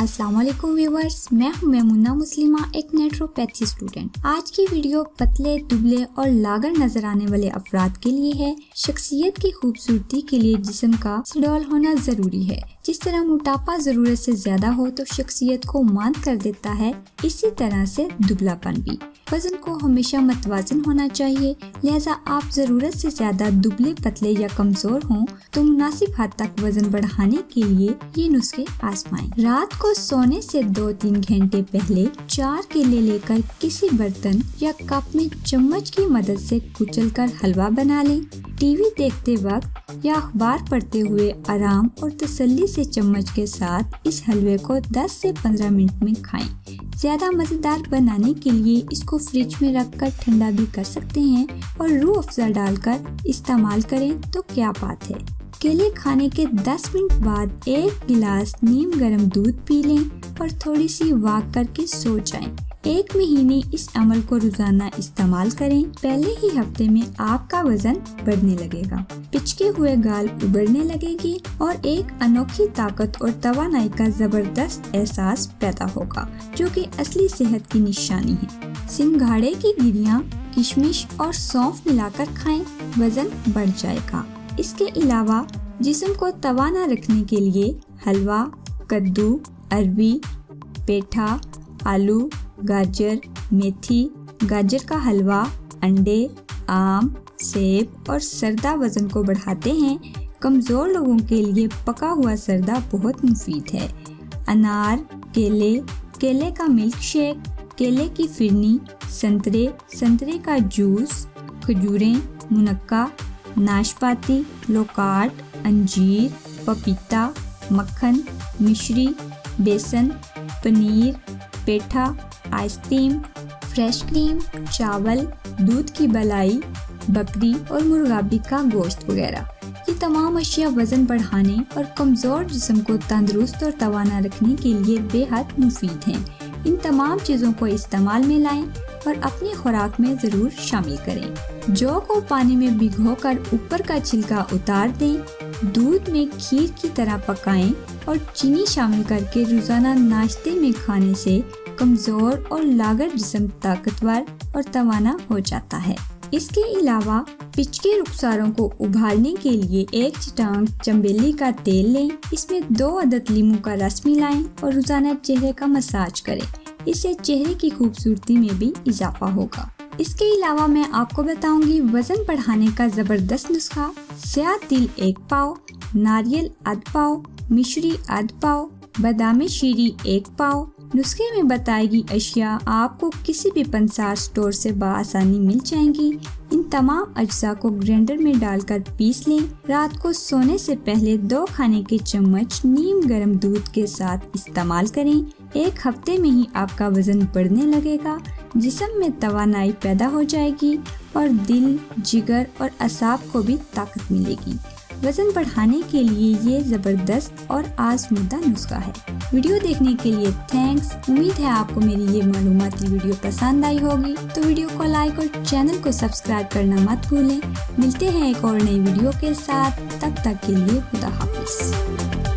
السلام علیکم ویورز، میں ہوں میمونہ مسلمہ، ایک نیٹروپیتھی اسٹوڈنٹ۔ آج کی ویڈیو پتلے، دبلے اور لاغر نظر آنے والے افراد کے لیے ہے۔ شخصیت کی خوبصورتی کے لیے جسم کا سڈول ہونا ضروری ہے۔ جس طرح موٹاپا ضرورت سے زیادہ ہو تو شخصیت کو ماند کر دیتا ہے، اسی طرح سے دبلا پن بھی۔ وزن کو ہمیشہ متوازن ہونا چاہیے، لہذا آپ ضرورت سے زیادہ دبلے، پتلے یا کمزور ہوں تو مناسب حد تک وزن بڑھانے کے لیے یہ نسخے آزمائیں۔ رات کو سونے سے 2-3 گھنٹے پہلے 4 کیلے لے کر کسی برتن یا کپ میں چمچ کی مدد سے کچل کر حلوہ بنا لیں۔ ٹی وی دیکھتے وقت یا اخبار پڑھتے ہوئے آرام اور تسلی سے چمچ کے ساتھ اس حلوے کو 10 سے 15 منٹ میں کھائیں۔ زیادہ مزیدار بنانے کے لیے اس کو فریج میں رکھ کر ٹھنڈا بھی کر سکتے ہیں اور روح افزا ڈال کر استعمال کریں تو کیا بات ہے۔ کیلے کھانے کے 10 منٹ بعد 1 گلاس نیم گرم دودھ پی لیں اور تھوڑی سی واک کر کے سو جائیں۔ 1 مہینے اس عمل کو روزانہ استعمال کریں، پہلے ہی ہفتے میں آپ کا وزن بڑھنے لگے گا، پچکے ہوئے گال ابھرنے لگے گی اور ایک انوکھی طاقت اور توانائی کا زبردست احساس پیدا ہوگا، جو کہ اصلی صحت کی نشانی ہے۔ سنگھاڑے کی گریاں، کشمش اور سونف ملا کر کھائیں، وزن بڑھ جائے گا۔ اس کے علاوہ جسم کو توانا رکھنے کے لیے حلوہ، کدو، اروی، پیٹھا، آلو، گاجر، میتھی، گاجر کا حلوہ، انڈے، آم، سیب اور سردہ وزن کو بڑھاتے ہیں۔ کمزور لوگوں کے لیے پکا ہوا سردہ بہت مفید ہے۔ انار، کیلے کا ملک شیک، کیلے کی فرنی، سنترے کا جوس، کھجوریں، منقع، ناشپاتی، لوکاٹ، انجیر، پپیتا، مکھن، مشری، بیسن، پنیر، پیٹھا، آئس کریم، فریش کریم، چاول، دودھ کی بلائی، بکری اور مرغابی کا گوشت وغیرہ۔ یہ تمام اشیاء وزن بڑھانے اور کمزور جسم کو تندرست اور توانا رکھنے کے لیے بے حد مفید ہیں۔ ان تمام چیزوں کو استعمال میں لائیں اور اپنی خوراک میں ضرور شامل کریں۔ جو کو پانی میں بھگو کر اوپر کا چھلکا اتار دیں، دودھ میں کھیر کی طرح پکائیں اور چینی شامل کر کے روزانہ ناشتے میں کھانے سے کمزور اور لاغر جسم طاقتور اور توانا ہو جاتا ہے۔ اس کے علاوہ پچکے رخساروں کو ابھارنے کے لیے 1 چٹانک چنبیلی کا تیل لیں، اس میں 2 عدد لیموں کا رس ملائیں اور روزانہ چہرے کا مساج کریں۔ اس سے چہرے کی خوبصورتی میں بھی اضافہ ہوگا۔ اس کے علاوہ میں آپ کو بتاؤں گی وزن بڑھانے کا زبردست نسخہ۔ سیاہ تل 1 پاؤ، ناریل آدھ پاؤ، مشری آدھ پاؤ، بادام شیری 1 پاؤ۔ نسخے میں بتائی گئی اشیاء آپ کو کسی بھی پنسار اسٹور سے بآسانی مل جائیں گی۔ ان تمام اجزاء کو گرینڈر میں ڈال کر پیس لیں۔ رات کو سونے سے پہلے 2 کھانے کے چمچ نیم گرم دودھ کے ساتھ استعمال کریں۔ 1 ہفتے میں ہی آپ کا وزن بڑھنے لگے گا، جسم میں توانائی پیدا ہو جائے گی اور دل، جگر اور اعصاب کو بھی طاقت ملے گی۔ وزن بڑھانے کے لیے یہ زبردست اور آزمودہ نسخہ ہے۔ ویڈیو دیکھنے کے لیے تھینکس۔ امید ہے آپ کو میری یہ معلوماتی ویڈیو پسند آئی ہوگی، تو ویڈیو کو لائک اور چینل کو سبسکرائب کرنا مت بھولیں۔ ملتے ہیں ایک اور نئی ویڈیو کے ساتھ، تب تک کے لیے خدا حافظ۔